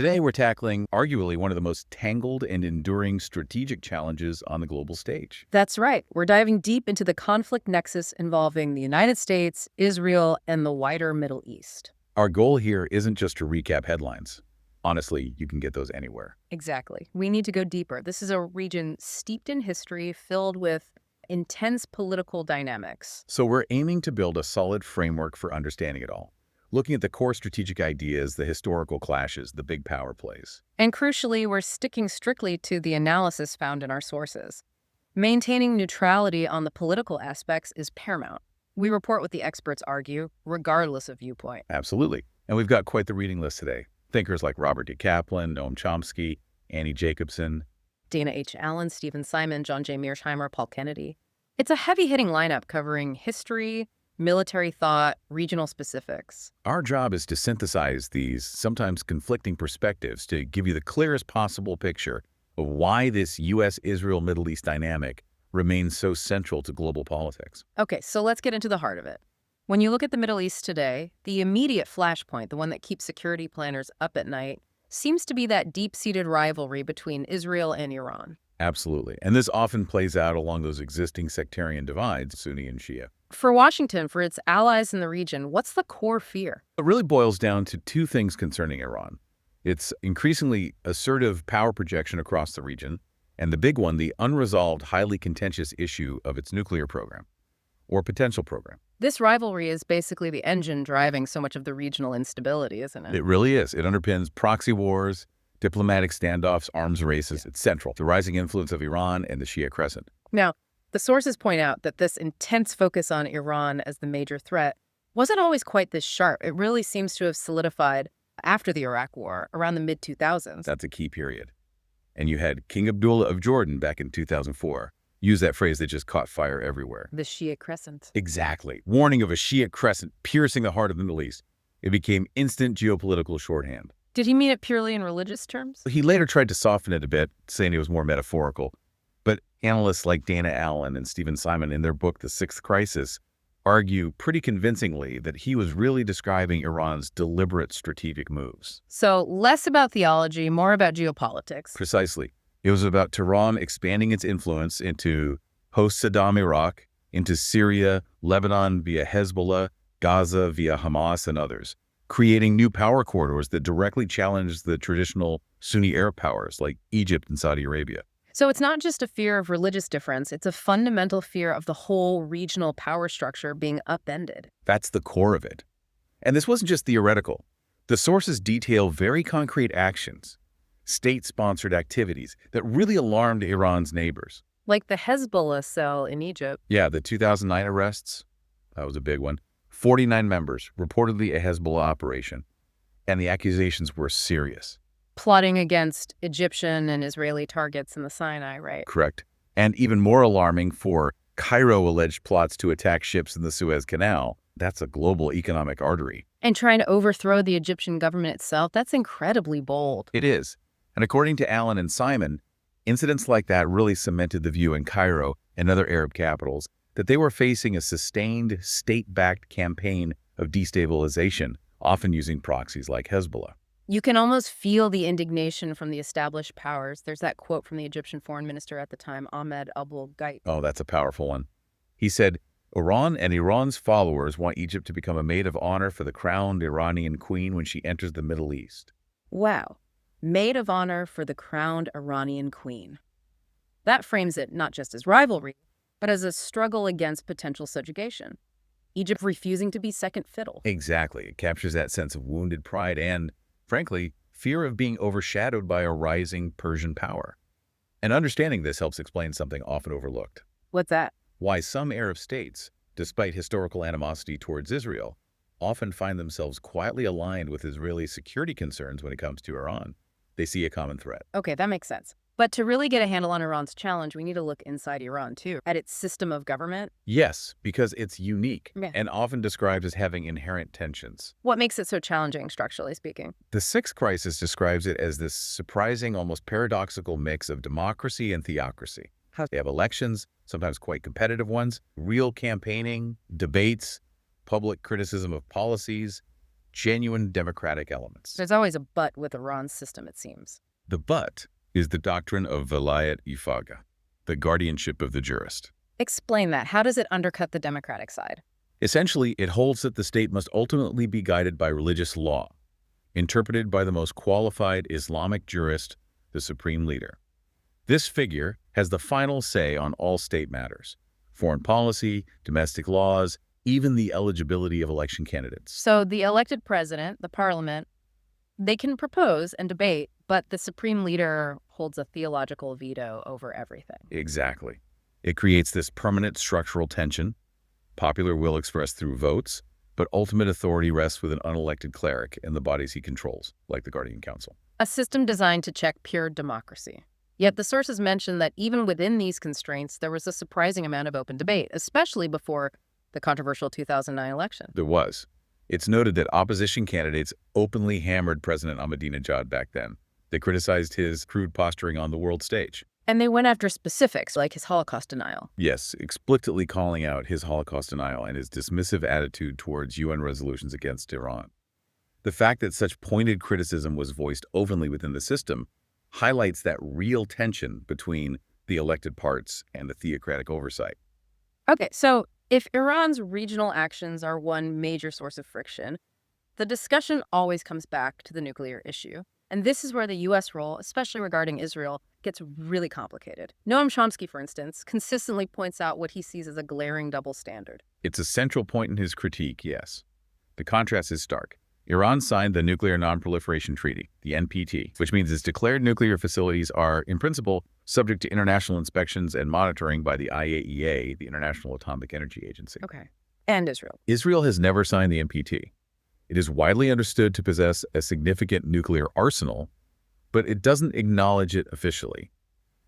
today we're tackling arguably one of the most tangled and enduring strategic challenges on the global stage. That's right. We're diving deep into the conflict nexus involving the United States, Israel, and the wider Middle East. Our goal here isn't just to recap headlines. Honestly, you can get those anywhere. Exactly. We need to go deeper. This is a region steeped in history, filled with intense political dynamics. So we're aiming to build a solid framework for understanding it all, looking at the core strategic ideas, the historical clashes, the big power plays. And crucially, we're sticking strictly to the analysis found in our sources. Maintaining neutrality on the political aspects is paramount. We report what the experts argue, regardless of viewpoint. Absolutely. And we've got quite the reading list today. Thinkers like Robert D. Kaplan, Noam Chomsky, Annie Jacobson, Dana H. Allin, Stephen Simon, John J. Mearsheimer, Paul Kennedy. It's a heavy-hitting lineup covering history, military thought, regional specifics. Our job is to synthesize these sometimes conflicting perspectives to give you the clearest possible picture of why this U.S.-Israel Middle East dynamic remains so central to global politics. Okay, so let's get into the heart of it. When you look at the Middle East today, the immediate flashpoint, the one that keeps security planners up at night, seems to be that deep-seated rivalry between Israel and Iran. Absolutely. And this often plays out along those existing sectarian divides, Sunni and Shia. For Washington, for its allies in the region, what's the core fear? It really boils down to two things concerning Iran. Its increasingly assertive power projection across the region, and the big one, the unresolved, highly contentious issue of its nuclear program, or potential program. This rivalry is basically the engine driving so much of the regional instability, isn't it? It really is. It underpins proxy wars, diplomatic standoffs, arms races. It's central. The rising influence of Iran and the Shia Crescent. Now, the sources point out that this intense focus on Iran as the major threat wasn't always quite this sharp. It really seems to have solidified after the Iraq War, around the mid-2000s. That's a key period. And you had King Abdullah of Jordan back in 2004. Use that phrase that just caught fire everywhere. The Shia Crescent. Exactly. Warning of a Shia crescent piercing the heart of the Middle East. It became instant geopolitical shorthand. Did he mean it purely in religious terms? He later tried to soften it a bit, saying it was more metaphorical. But analysts like Dana Allin and Stephen Simon, in their book The Sixth Crisis, argue pretty convincingly that he was really describing Iran's deliberate strategic moves. So less about theology, more about geopolitics. Precisely. It was about Tehran expanding its influence into post-Saddam Iraq, into Syria, Lebanon via Hezbollah, Gaza via Hamas and others, creating new power corridors that directly challenged the traditional Sunni Arab powers like Egypt and Saudi Arabia. So it's not just a fear of religious difference, it's a fundamental fear of the whole regional power structure being upended. That's the core of it. And this wasn't just theoretical. The sources detail very concrete actions, state-sponsored activities that really alarmed Iran's neighbors. Like the Hezbollah cell in Egypt. Yeah, the 2009 arrests, that was a big one. 49 members, reportedly a Hezbollah operation. And the accusations were serious. Plotting against Egyptian and Israeli targets in the Sinai, right? Correct. And even more alarming for Cairo-alleged plots to attack ships in the Suez Canal. That's a global economic artery. And trying to overthrow the Egyptian government itself, that's incredibly bold. It is. And according to Allin and Simon, incidents like that really cemented the view in Cairo and other Arab capitals that they were facing a sustained, state-backed campaign of destabilization, often using proxies like Hezbollah. You can almost feel the indignation from the established powers. There's that quote from the Egyptian foreign minister at the time, Ahmed Abul-Gait. Oh, that's a powerful one. He said, Iran and Iran's followers want Egypt to become a maid of honor for the crowned Iranian queen when she enters the Middle East. Wow. Maid of honor for the crowned Iranian queen. That frames it not just as rivalry, but as a struggle against potential subjugation. Egypt refusing to be second fiddle. Exactly. It captures that sense of wounded pride and, frankly, fear of being overshadowed by a rising Persian power. And understanding this helps explain something often overlooked. What's that? Why some Arab states, despite historical animosity towards Israel, often find themselves quietly aligned with Israeli security concerns when it comes to Iran. They see a common threat. Okay, that makes sense. But to really get a handle on Iran's challenge, we need to look inside Iran, too, at its system of government. Yes, because it's unique Yeah. and often described as having inherent tensions. What makes it so challenging, structurally speaking? The Sixth Crisis describes it as this surprising, almost paradoxical mix of democracy and theocracy. They have elections, sometimes quite competitive ones, real campaigning, debates, public criticism of policies, genuine democratic elements. There's always a but with Iran's system, it seems. The but is the doctrine of velayat ifaga, the guardianship of the jurist. Explain that. How does it undercut the democratic side? Essentially, it holds that the state must ultimately be guided by religious law, interpreted by the most qualified Islamic jurist, the supreme leader. This figure has the final say on all state matters: foreign policy, domestic laws, even the eligibility of election candidates. So the elected president, the parliament, they can propose and debate, but the supreme leader holds a theological veto over everything. Exactly. It creates this permanent structural tension. Popular will expressed through votes, but ultimate authority rests with an unelected cleric and the bodies he controls, like the Guardian Council. A system designed to check pure democracy. Yet the sources mention that even within these constraints, there was a surprising amount of open debate, especially before the controversial 2009 election. There was. It's noted that opposition candidates openly hammered President Ahmadinejad back then. They criticized his crude posturing on the world stage. And they went after specifics, like his Holocaust denial. Yes, explicitly calling out his Holocaust denial and his dismissive attitude towards UN resolutions against Iran. The fact that such pointed criticism was voiced openly within the system highlights that real tension between the elected parts and the theocratic oversight. Okay, so if Iran's regional actions are one major source of friction, the discussion always comes back to the nuclear issue. And this is where the U.S. role, especially regarding Israel, gets really complicated. Noam Chomsky, for instance, consistently points out what he sees as a glaring double standard. It's a central point in his critique, yes. The contrast is stark. Iran signed the Nuclear Non-Proliferation Treaty, the NPT, which means its declared nuclear facilities are, in principle, subject to international inspections and monitoring by the IAEA, the International Atomic Energy Agency. Okay. And Israel. Israel has never signed the NPT. It is widely understood to possess a significant nuclear arsenal, but it doesn't acknowledge it officially.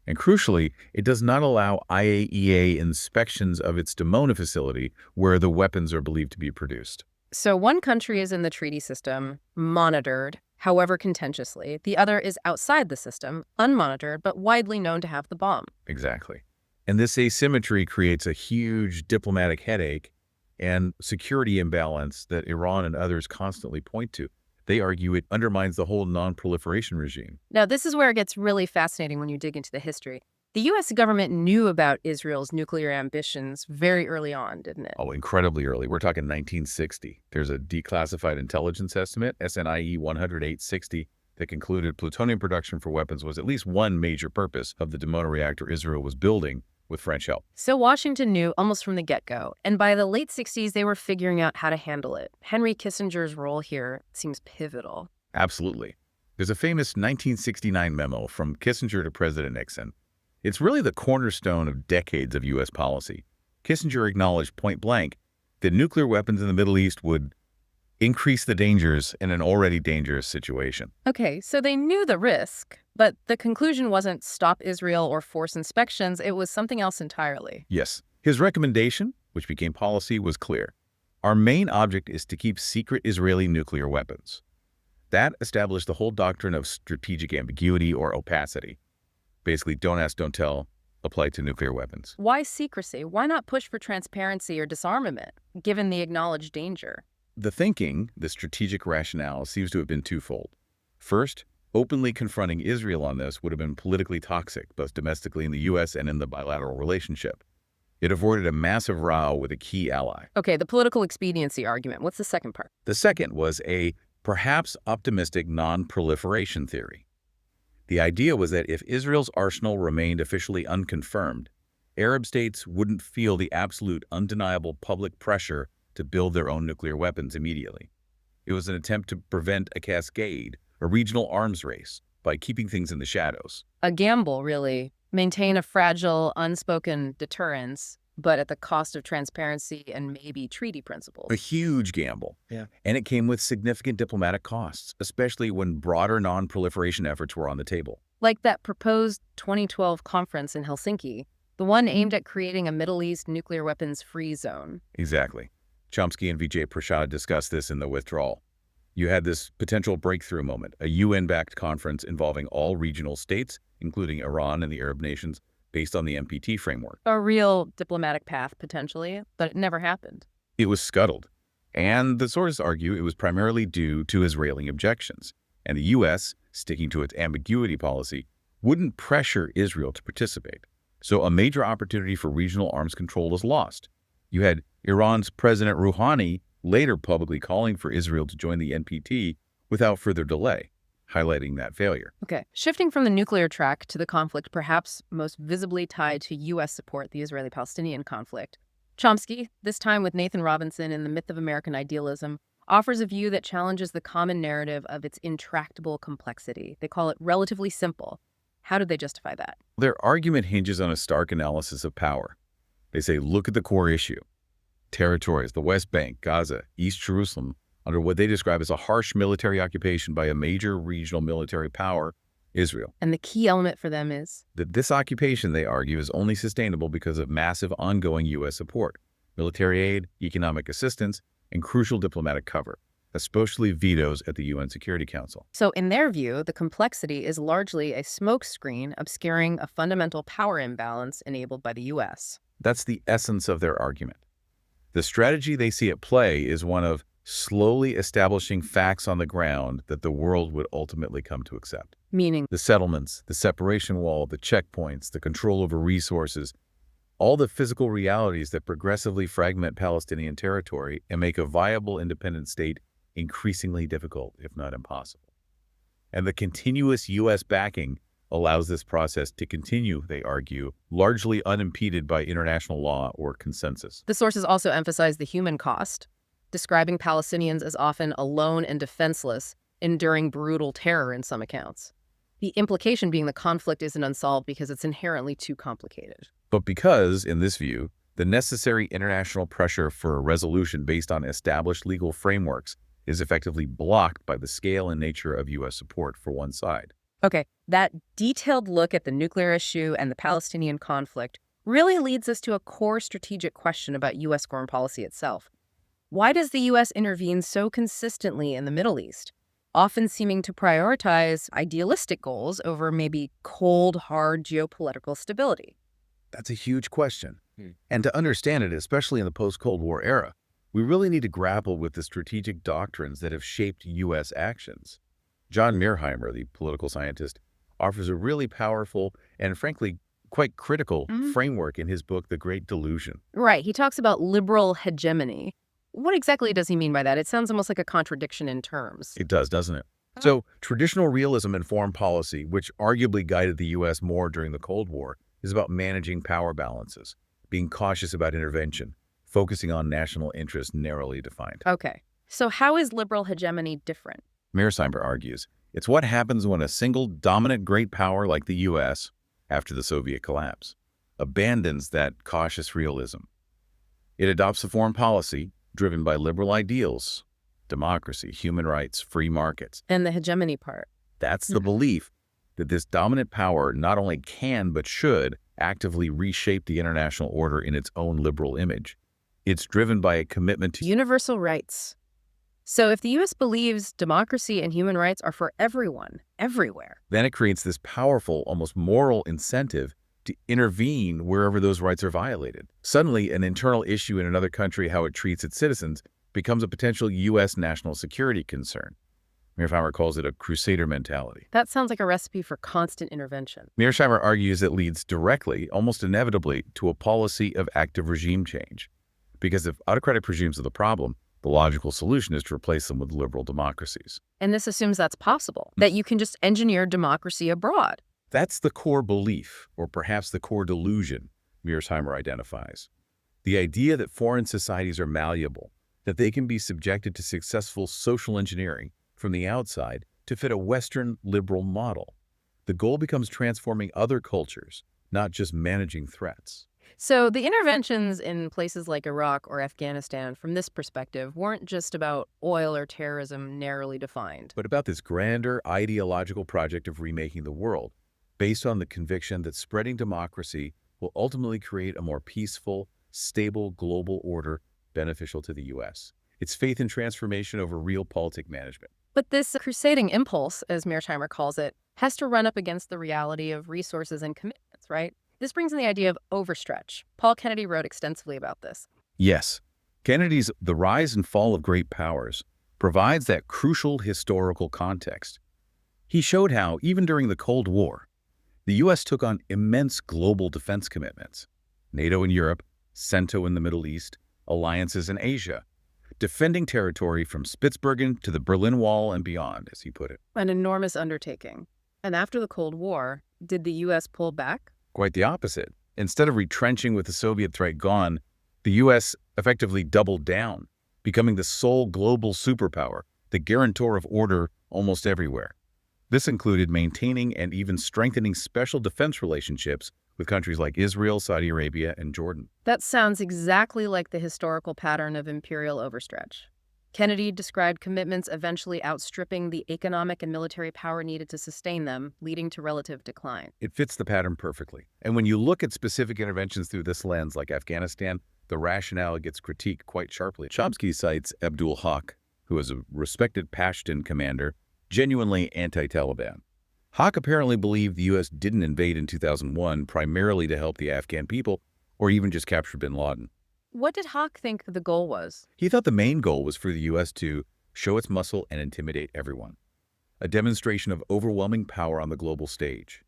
And crucially, it does not allow IAEA inspections of its Dimona facility where the weapons are believed to be produced. So one country is in the treaty system, monitored, however contentiously. The other is outside the system, unmonitored, but widely known to have the bomb. Exactly. And this asymmetry creates a huge diplomatic headache and security imbalance that Iran and others constantly point to. They argue it undermines the whole non-proliferation regime. Now, this is where it gets really fascinating when you dig into the history. The U.S. government knew about Israel's nuclear ambitions very early on, didn't it? Oh, incredibly early. We're talking 1960. There's a declassified intelligence estimate, SNIE 10860, that concluded plutonium production for weapons was at least one major purpose of the Dimona reactor Israel was building with French help. So Washington knew almost from the get-go, and by the late 60s, they were figuring out how to handle it. Henry Kissinger's role here seems pivotal. Absolutely. There's a famous 1969 memo from Kissinger to President Nixon. It's really the cornerstone of decades of U.S. policy. Kissinger acknowledged point blank that nuclear weapons in the Middle East would increase the dangers in an already dangerous situation. Okay, so they knew the risk, but the conclusion wasn't stop Israel or force inspections. It was something else entirely. Yes. His recommendation, which became policy, was clear. Our main object is to keep secret Israeli nuclear weapons. That established the whole doctrine of strategic ambiguity or opacity. Basically, don't ask, don't tell, applied to nuclear weapons. Why secrecy? Why not push for transparency or disarmament, given the acknowledged danger? The thinking, the strategic rationale, seems to have been twofold. First, openly confronting Israel on this would have been politically toxic, both domestically in the U.S. and in the bilateral relationship. It avoided a massive row with a key ally. Okay, the political expediency argument. What's the second part? The second was a perhaps optimistic non-proliferation theory. The idea was that if Israel's arsenal remained officially unconfirmed, Arab states wouldn't feel the absolute undeniable public pressure to build their own nuclear weapons immediately. It was an attempt to prevent a cascade, a regional arms race, by keeping things in the shadows. A gamble, really. Maintain a fragile, unspoken deterrence, but at the cost of transparency and maybe treaty principles. A huge gamble. Yeah. And it came with significant diplomatic costs, especially when broader non-proliferation efforts were on the table. Like that proposed 2012 conference in Helsinki, the one aimed at creating a Middle East nuclear weapons-free zone. Exactly. Chomsky and Vijay Prashad discussed this in The Withdrawal. You had this potential breakthrough moment, a UN-backed conference involving all regional states, including Iran and the Arab nations, based on the NPT framework. A real diplomatic path, potentially, but it never happened. It was scuttled. And the sources argue it was primarily due to Israeli objections, and the U.S., sticking to its ambiguity policy, wouldn't pressure Israel to participate. So a major opportunity for regional arms control was lost. You had Iran's President Rouhani later publicly calling for Israel to join the NPT without further delay, highlighting that failure. Okay, shifting from the nuclear track to the conflict perhaps most visibly tied to U.S. support, the Israeli-Palestinian conflict, Chomsky, this time with Nathan Robinson in The Myth of American Idealism, offers a view that challenges the common narrative of its intractable complexity. They call it relatively simple. How do they justify that? Their argument hinges on a stark analysis of power. They say, look at the core issue. Territories, the West Bank, Gaza, East Jerusalem, under what they describe as a harsh military occupation by a major regional military power, Israel. And the key element for them is? That this occupation, they argue, is only sustainable because of massive ongoing U.S. support, military aid, economic assistance, and crucial diplomatic cover, especially vetoes at the UN Security Council. So in their view, the complexity is largely a smokescreen obscuring a fundamental power imbalance enabled by the U.S. That's the essence of their argument. The strategy they see at play is one of slowly establishing facts on the ground that the world would ultimately come to accept. Meaning? The settlements, the separation wall, the checkpoints, the control over resources, all the physical realities that progressively fragment Palestinian territory and make a viable independent state increasingly difficult, if not impossible. And the continuous U.S. backing allows this process to continue, they argue, largely unimpeded by international law or consensus. The sources also emphasize the human cost, describing Palestinians as often alone and defenseless, enduring brutal terror in some accounts. The implication being the conflict isn't unsolved because it's inherently too complicated. But because, in this view, the necessary international pressure for a resolution based on established legal frameworks is effectively blocked by the scale and nature of U.S. support for one side. Okay, that detailed look at the nuclear issue and the Palestinian conflict really leads us to a core strategic question about U.S. foreign policy itself. Why does the U.S. intervene so consistently in the Middle East, often seeming to prioritize idealistic goals over maybe cold, hard geopolitical stability? That's a huge question. And to understand it, especially in the post-Cold War era, we really need to grapple with the strategic doctrines that have shaped U.S. actions. John Mearsheimer, the political scientist, offers a really powerful and, frankly, quite critical framework in his book, The Great Delusion. Right. He talks about liberal hegemony. What exactly does he mean by that? It sounds almost like a contradiction in terms. It does, doesn't it? So, traditional realism in foreign policy, which arguably guided the U.S. more during the Cold War, is about managing power balances, being cautious about intervention, focusing on national interests narrowly defined. Okay. So how is liberal hegemony different? Mearsheimer argues it's what happens when a single dominant great power like the U.S., after the Soviet collapse, abandons that cautious realism. It adopts a foreign policy driven by liberal ideals, democracy, human rights, free markets. And the hegemony part. That's the belief that this dominant power not only can but should actively reshape the international order in its own liberal image. It's driven by a commitment to universal rights. So if the U.S. believes democracy and human rights are for everyone, everywhere, then it creates this powerful, almost moral incentive to intervene wherever those rights are violated. Suddenly, an internal issue in another country, how it treats its citizens, becomes a potential U.S. national security concern. Mearsheimer calls it a crusader mentality. That sounds like a recipe for constant intervention. Mearsheimer argues it leads directly, almost inevitably, to a policy of active regime change. Because if autocratic regimes are the problem, the logical solution is to replace them with liberal democracies. And this assumes that's possible, that you can just engineer democracy abroad. That's the core belief, or perhaps the core delusion, Mearsheimer identifies. The idea that foreign societies are malleable, that they can be subjected to successful social engineering from the outside to fit a Western liberal model. The goal becomes transforming other cultures, not just managing threats. So the interventions in places like Iraq or Afghanistan, from this perspective, weren't just about oil or terrorism narrowly defined, but about this grander ideological project of remaking the world, based on the conviction that spreading democracy will ultimately create a more peaceful, stable global order beneficial to the U.S. It's faith in transformation over realpolitik management. But this crusading impulse, as Mearsheimer calls it, has to run up against the reality of resources and commitments, right? This brings in the idea of overstretch. Paul Kennedy wrote extensively about this. Yes, Kennedy's The Rise and Fall of Great Powers provides that crucial historical context. He showed how, even during the Cold War, the U.S. took on immense global defense commitments. NATO in Europe, CENTO in the Middle East, alliances in Asia, defending territory from Spitsbergen to the Berlin Wall and beyond, as he put it. An enormous undertaking. And after the Cold War, did the U.S. pull back? Quite the opposite. Instead of retrenching with the Soviet threat gone, the U.S. effectively doubled down, becoming the sole global superpower, the guarantor of order almost everywhere. This included maintaining and even strengthening special defense relationships with countries like Israel, Saudi Arabia, and Jordan. That sounds exactly like the historical pattern of imperial overstretch. Kennedy described commitments eventually outstripping the economic and military power needed to sustain them, leading to relative decline. It fits the pattern perfectly. And when you look at specific interventions through this lens, like Afghanistan, the rationale gets critiqued quite sharply. Chomsky cites Abdul Haq, who is a respected Pashtun commander, genuinely anti-Taliban. Haq apparently believed the U.S. didn't invade in 2001 primarily to help the Afghan people or even just capture bin Laden. What did Haq think the goal was? He thought the main goal was for the U.S. to show its muscle and intimidate everyone, a demonstration of overwhelming power on the global stage.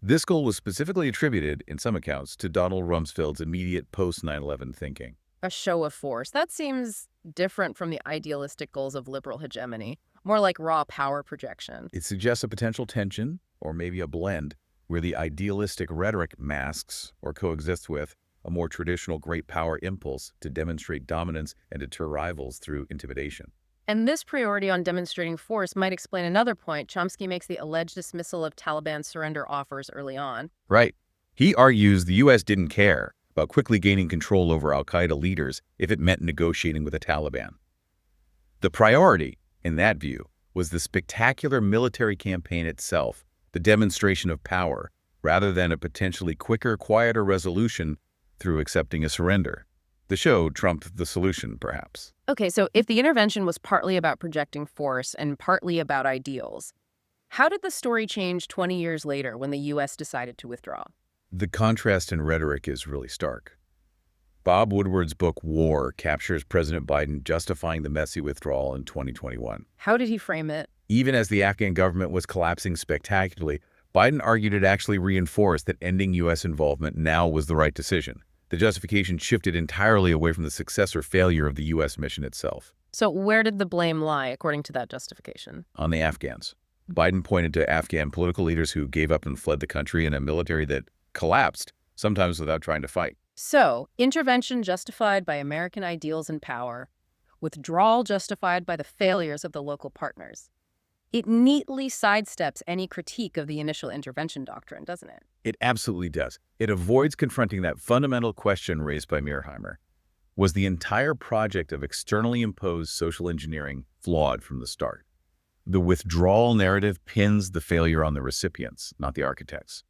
This goal was specifically attributed, in some accounts, to Donald Rumsfeld's immediate post-9/11 thinking. A show of force. That seems different from the idealistic goals of liberal hegemony, more like raw power projection. It suggests a potential tension, or maybe a blend, where the idealistic rhetoric masks or coexists with a more traditional great power impulse to demonstrate dominance and deter rivals through intimidation. And this priority on demonstrating force might explain another point. Chomsky makes the alleged dismissal of Taliban surrender offers early on. Right. He argues the U.S. didn't care about quickly gaining control over al-Qaeda leaders if it meant negotiating with the Taliban. The priority, in that view, was the spectacular military campaign itself, the demonstration of power, rather than a potentially quicker, quieter resolution through accepting a surrender. The show trumped the solution, perhaps. Okay, so if the intervention was partly about projecting force and partly about ideals, how did the story change 20 years later when the U.S. decided to withdraw? The contrast in rhetoric is really stark. Bob Woodward's book, War, captures President Biden justifying the messy withdrawal in 2021. How did he frame it? Even as the Afghan government was collapsing spectacularly, Biden argued it actually reinforced that ending U.S. involvement now was the right decision. The justification shifted entirely away from the success or failure of the U.S. mission itself. So where did the blame lie, according to that justification? On the Afghans. Biden pointed to Afghan political leaders who gave up and fled the country and a military that collapsed, sometimes without trying to fight. So, intervention justified by American ideals and power, withdrawal justified by the failures of the local partners. It neatly sidesteps any critique of the initial intervention doctrine, doesn't it? It absolutely does. It avoids confronting that fundamental question raised by Mearsheimer. Was the entire project of externally imposed social engineering flawed from the start? The withdrawal narrative pins the failure on the recipients, not the architects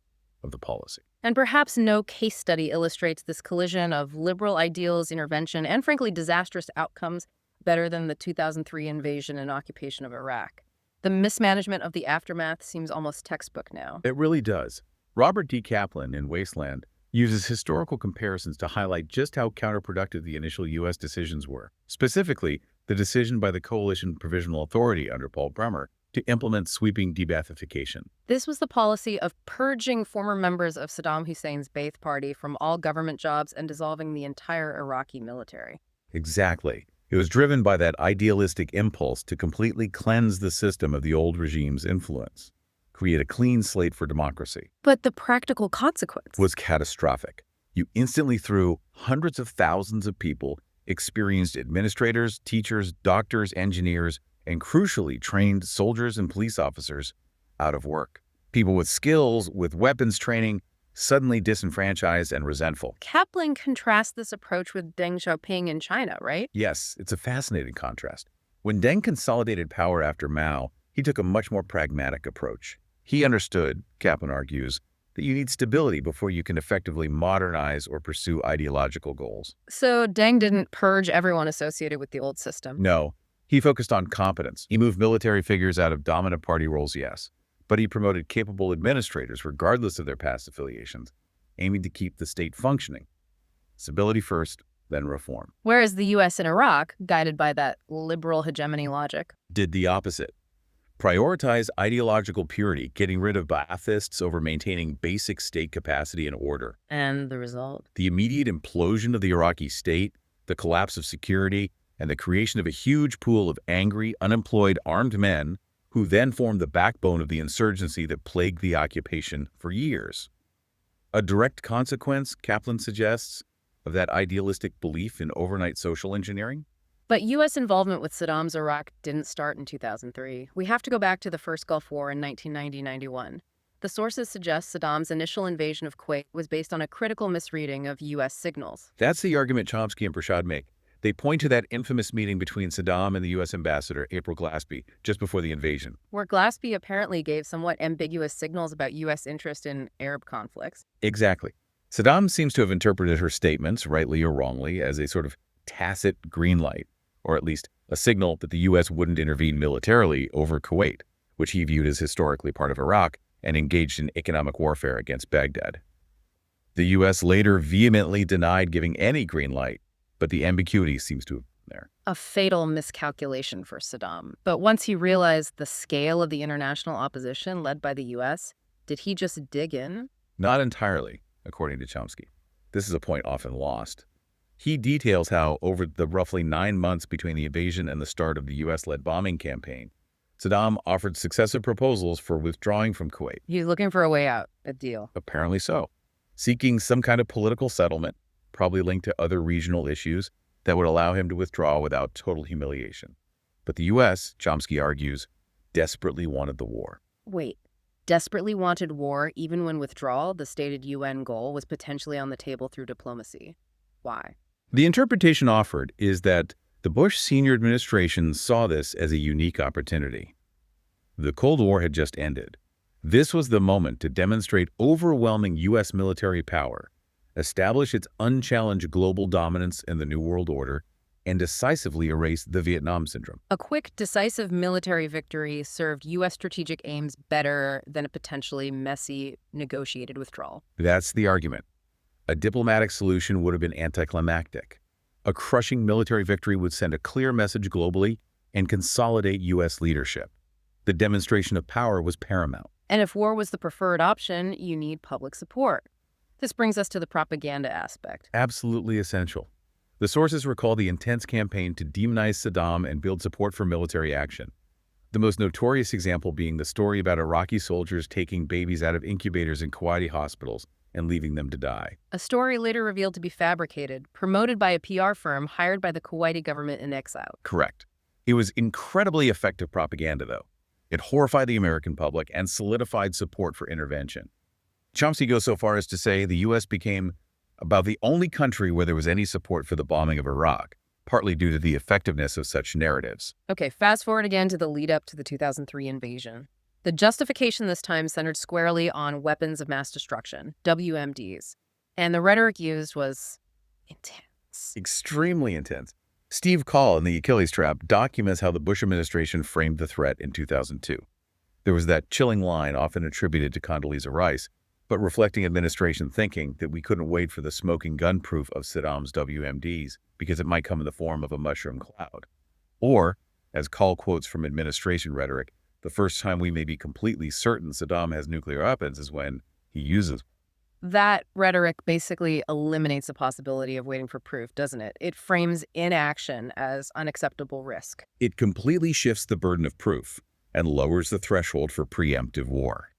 of the policy. And perhaps no case study illustrates this collision of liberal ideals, intervention, and frankly disastrous outcomes better than the 2003 invasion and occupation of Iraq. The mismanagement of the aftermath seems almost textbook now. It really does. Robert D. Kaplan in Wasteland uses historical comparisons to highlight just how counterproductive the initial U.S. decisions were. Specifically, the decision by the Coalition Provisional Authority under Paul Bremer to implement sweeping de-Baathification. This was the policy of purging former members of Saddam Hussein's Ba'ath Party from all government jobs and dissolving the entire Iraqi military. Exactly. It was driven by that idealistic impulse to completely cleanse the system of the old regime's influence, create a clean slate for democracy. But the practical consequence Was catastrophic. You instantly threw hundreds of thousands of people, experienced administrators, teachers, doctors, engineers, and crucially trained soldiers and police officers out of work. People with skills, with weapons training, suddenly disenfranchised and resentful. Kaplan contrasts this approach with Deng Xiaoping in China, right? Yes, it's a fascinating contrast. When Deng consolidated power after Mao, he took a much more pragmatic approach. He understood, Kaplan argues, that you need stability before you can effectively modernize or pursue ideological goals. So Deng didn't purge everyone associated with the old system. No, he focused on competence. He moved military figures out of dominant party roles, yes, but he promoted capable administrators regardless of their past affiliations, aiming to keep the state functioning. Stability first, then reform. Whereas the U.S. and Iraq, guided by that liberal hegemony logic, Did the opposite. Prioritize ideological purity, getting rid of Baathists over maintaining basic state capacity and order. and the result. The immediate implosion of the Iraqi state, the collapse of security, and the creation of a huge pool of angry, unemployed, armed men who then formed the backbone of the insurgency that plagued the occupation for years. A direct consequence, Kaplan suggests, of that idealistic belief in overnight social engineering? But U.S. involvement with Saddam's Iraq didn't start in 2003. We have to go back to the first Gulf War in 1990-91. The sources suggest Saddam's initial invasion of Kuwait was based on a critical misreading of U.S. signals. That's the argument Chomsky and Prashad make. They point to that infamous meeting between Saddam and the U.S. ambassador, April Glaspie, just before the invasion. Where Glaspie apparently gave somewhat ambiguous signals about U.S. interest in Arab conflicts. Exactly. Saddam seems to have interpreted her statements, rightly or wrongly, as a sort of tacit green light, or at least a signal that the U.S. wouldn't intervene militarily over Kuwait, which he viewed as historically part of Iraq and engaged in economic warfare against Baghdad. The U.S. later vehemently denied giving any green light, but the ambiguity seems to have been there. A fatal miscalculation for Saddam. But once he realized the scale of the international opposition led by the U.S., did he just dig in? Not entirely, according to Chomsky. This is a point often lost. He details how, over the roughly 9 months between the invasion and the start of the U.S.-led bombing campaign, Saddam offered successive proposals for withdrawing from Kuwait. He's looking for a way out, a deal. Apparently so. Seeking some kind of political settlement, probably linked to other regional issues, that would allow him to withdraw without total humiliation. But the U.S., Chomsky argues, desperately wanted the war. Wait, desperately wanted war even when withdrawal, the stated UN goal, was potentially on the table through diplomacy. Why? The interpretation offered is that the Bush senior administration saw this as a unique opportunity. The Cold War had just ended. This was the moment to demonstrate overwhelming U.S. military power, establish its unchallenged global dominance in the New World Order, and decisively erase the Vietnam syndrome. A quick, decisive military victory served U.S. strategic aims better than a potentially messy, negotiated withdrawal. That's the argument. A diplomatic solution would have been anticlimactic. A crushing military victory would send a clear message globally and consolidate U.S. leadership. The demonstration of power was paramount. And if war was the preferred option, you need public support. This brings us to the propaganda aspect. Absolutely essential. The sources recall the intense campaign to demonize Saddam and build support for military action. The most notorious example being the story about Iraqi soldiers taking babies out of incubators in Kuwaiti hospitals and leaving them to die. A story later revealed to be fabricated, promoted by a PR firm hired by the Kuwaiti government in exile. Correct. It was incredibly effective propaganda, though. It horrified the American public and solidified support for intervention. Chomsky goes so far as to say the U.S. became about the only country where there was any support for the bombing of Iraq, partly due to the effectiveness of such narratives. Okay, fast forward again to the lead up to the 2003 invasion. The justification this time centered squarely on weapons of mass destruction, WMDs, and the rhetoric used was intense. Extremely intense. Steve Call in The Achilles Trap documents how the Bush administration framed the threat in 2002. There was that chilling line often attributed to Condoleezza Rice, but reflecting administration thinking that we couldn't wait for the smoking gun proof of Saddam's WMDs because it might come in the form of a mushroom cloud. Or, as Call quotes from administration rhetoric, the first time we may be completely certain Saddam has nuclear weapons is when he uses. That rhetoric basically eliminates the possibility of waiting for proof, doesn't it? It frames inaction as unacceptable risk. It completely shifts the burden of proof and lowers the threshold for preemptive war.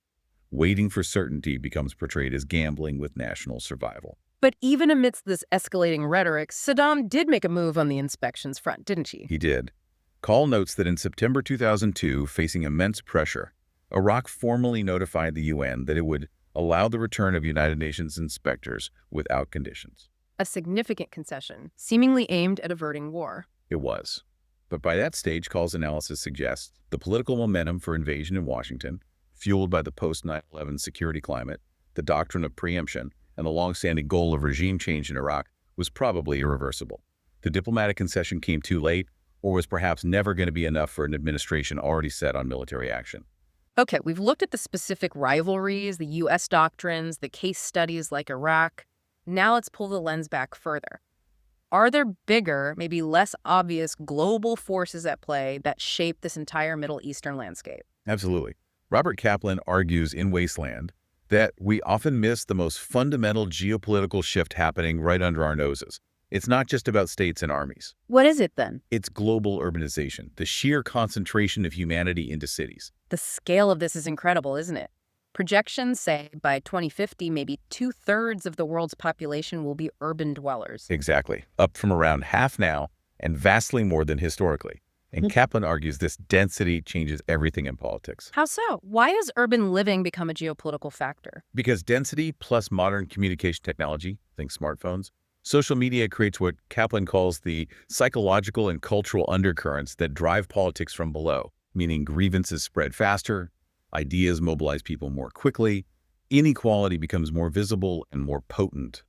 Waiting for certainty becomes portrayed as gambling with national survival. But even amidst this escalating rhetoric, Saddam did make a move on the inspections front, didn't she? He did. Call notes that in September 2002, facing immense pressure, Iraq formally notified the UN that it would allow the return of United Nations inspectors without conditions. A significant concession, seemingly aimed at averting war. It was. But by that stage, Call's analysis suggests the political momentum for invasion in Washington, fueled by the post-9/11 security climate, the doctrine of preemption, and the long-standing goal of regime change in Iraq, was probably irreversible. The diplomatic concession came too late, or was perhaps never going to be enough for an administration already set on military action. Okay, we've looked at the specific rivalries, the U.S. doctrines, the case studies like Iraq. Now let's pull the lens back further. Are there bigger, maybe less obvious global forces at play that shape this entire Middle Eastern landscape? Absolutely. Robert Kaplan argues in Wasteland that we often miss the most fundamental geopolitical shift happening right under our noses. It's not just about states and armies. What is it then? It's global urbanization, the sheer concentration of humanity into cities. The scale of this is incredible, isn't it? Projections say by 2050, maybe 2/3 of the world's population will be urban dwellers. Exactly. Up from around half now and vastly more than historically. And Kaplan argues this density changes everything in politics. How so? Why has urban living become a geopolitical factor? Because density plus modern communication technology, think smartphones, social media creates what Kaplan calls the psychological and cultural undercurrents that drive politics from below, meaning grievances spread faster, ideas mobilize people more quickly, inequality becomes more visible and more potent.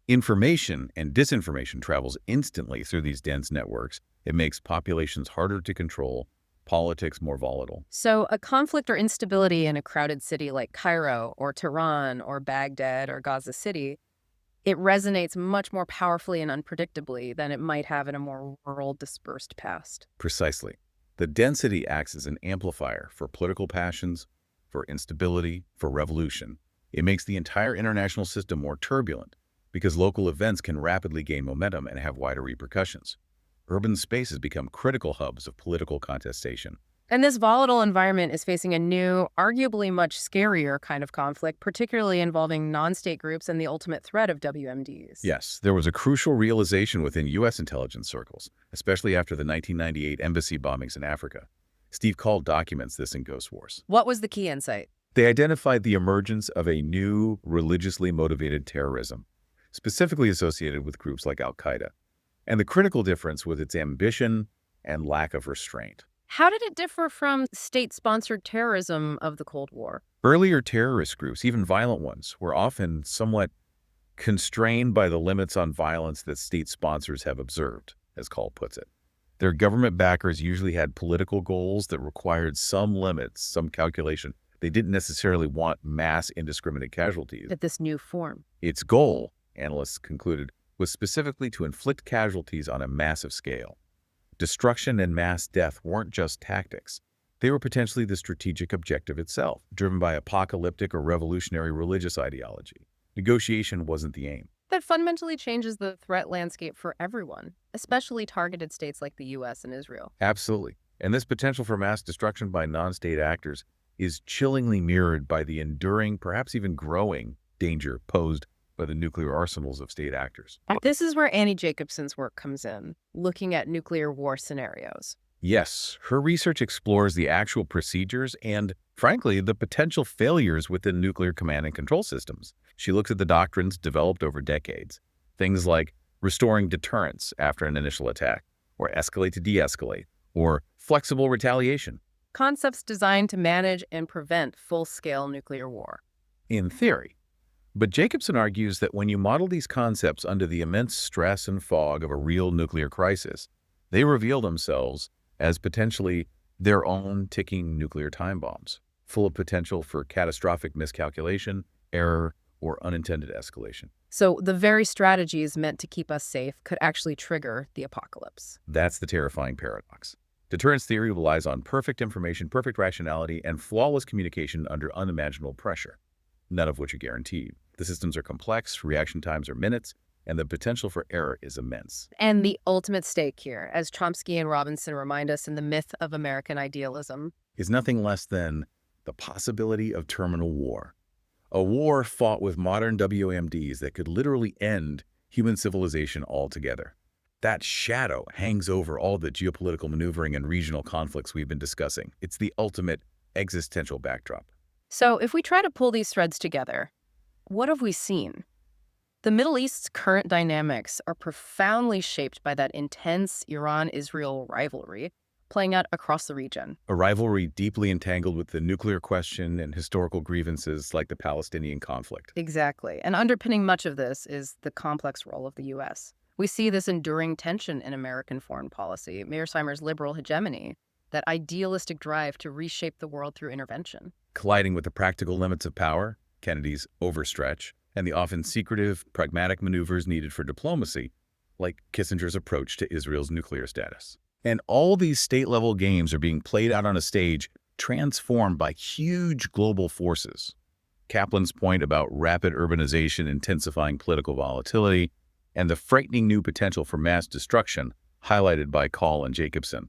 Information and disinformation travels instantly through these dense networks. It makes populations harder to control, politics more volatile. So a conflict or instability in a crowded city like Cairo or Tehran or Baghdad or Gaza City, it resonates much more powerfully and unpredictably than it might have in a more rural, dispersed past. Precisely. The density acts as an amplifier for political passions, for instability, for revolution. It makes the entire international system more turbulent because local events can rapidly gain momentum and have wider repercussions. Urban spaces become critical hubs of political contestation. And this volatile environment is facing a new, arguably much scarier kind of conflict, particularly involving non-state groups and the ultimate threat of WMDs. Yes, there was a crucial realization within U.S. intelligence circles, especially after the 1998 embassy bombings in Africa. Steve Call documents this in Ghost Wars. What was the key insight? They identified the emergence of a new, religiously motivated terrorism, specifically associated with groups like Al-Qaeda, and the critical difference was its ambition and lack of restraint. How did it differ from state-sponsored terrorism of the Cold War? Earlier terrorist groups, even violent ones, were often somewhat constrained by the limits on violence that state sponsors have observed, as Call puts it. Their government backers usually had political goals that required some limits, some calculation. They didn't necessarily want mass indiscriminate casualties. At this new form. Its goal, analysts concluded, was specifically to inflict casualties on a massive scale. Destruction and mass death weren't just tactics. They were potentially the strategic objective itself, driven by apocalyptic or revolutionary religious ideology. Negotiation wasn't the aim. That fundamentally changes the threat landscape for everyone, especially targeted states like the U.S. and Israel. Absolutely. And this potential for mass destruction by non-state actors is chillingly mirrored by the enduring, perhaps even growing, danger posed by the nuclear arsenals of state actors. This is where Annie Jacobson's work comes in, looking at nuclear war scenarios. Yes, her research explores the actual procedures and, frankly, the potential failures within nuclear command and control systems. She looks at the doctrines developed over decades, things like restoring deterrence after an initial attack, or escalate to de-escalate, or flexible retaliation. Concepts designed to manage and prevent full-scale nuclear war. In theory. But Jacobson argues that when you model these concepts under the immense stress and fog of a real nuclear crisis, they reveal themselves as potentially their own ticking nuclear time bombs, full of potential for catastrophic miscalculation, error, or unintended escalation. So the very strategies meant to keep us safe could actually trigger the apocalypse. That's the terrifying paradox. Deterrence theory relies on perfect information, perfect rationality, and flawless communication under unimaginable pressure, none of which are guaranteed. The systems are complex, reaction times are minutes, and the potential for error is immense. And the ultimate stake here, as Chomsky and Robinson remind us in The Myth of American Idealism, is nothing less than the possibility of terminal war. A war fought with modern WMDs that could literally end human civilization altogether. That shadow hangs over all the geopolitical maneuvering and regional conflicts we've been discussing. It's the ultimate existential backdrop. So if we try to pull these threads together, what have we seen? The Middle East's current dynamics are profoundly shaped by that intense Iran-Israel rivalry playing out across the region. A rivalry deeply entangled with the nuclear question and historical grievances like the Palestinian conflict. Exactly. And underpinning much of this is the complex role of the U.S. We see this enduring tension in American foreign policy, Mearsheimer's liberal hegemony, that idealistic drive to reshape the world through intervention. Colliding with the practical limits of power, Kennedy's overstretch, and the often secretive, pragmatic maneuvers needed for diplomacy, like Kissinger's approach to Israel's nuclear status. And all these state-level games are being played out on a stage transformed by huge global forces. Kaplan's point about rapid urbanization intensifying political volatility and the frightening new potential for mass destruction highlighted by Call and Jacobson.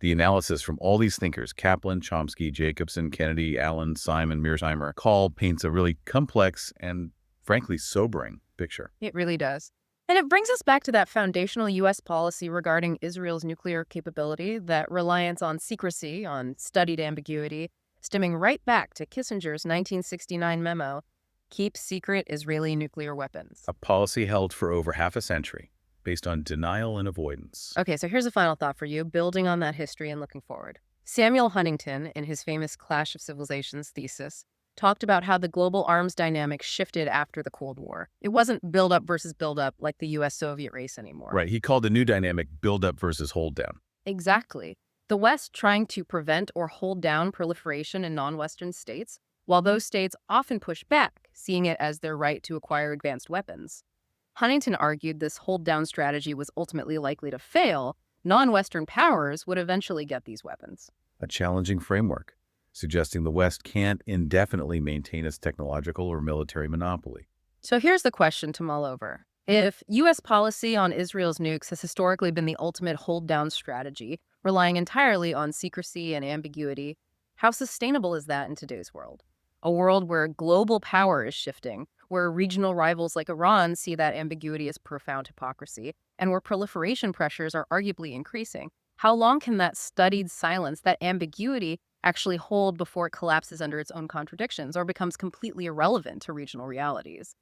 The analysis from all these thinkers, Kaplan, Chomsky, Jacobson, Kennedy, Allin, Simon, Mearsheimer, Call paints a really complex and, frankly, sobering picture. It really does. And it brings us back to that foundational U.S. policy regarding Israel's nuclear capability, that reliance on secrecy, on studied ambiguity, stemming right back to Kissinger's 1969 memo, Keep Secret Israeli Nuclear Weapons. A policy held for over half a century, based on denial and avoidance. Okay, so here's a final thought for you, building on that history and looking forward. Samuel Huntington, in his famous Clash of Civilizations thesis, talked about how the global arms dynamic shifted after the Cold War. It wasn't build-up versus build-up like the U.S.-Soviet race anymore. Right, he called the new dynamic build-up versus hold-down. Exactly. The West trying to prevent or hold down proliferation in non-Western states, while those states often push back, seeing it as their right to acquire advanced weapons. Huntington argued this hold-down strategy was ultimately likely to fail. Non-Western powers would eventually get these weapons. A challenging framework, suggesting the West can't indefinitely maintain its technological or military monopoly. So here's the question to mull over. If U.S. policy on Israel's nukes has historically been the ultimate hold-down strategy, relying entirely on secrecy and ambiguity, how sustainable is that in today's world? A world where global power is shifting, where regional rivals like Iran see that ambiguity as profound hypocrisy, and where proliferation pressures are arguably increasing. How long can that studied silence, that ambiguity, actually hold before it collapses under its own contradictions or becomes completely irrelevant to regional realities?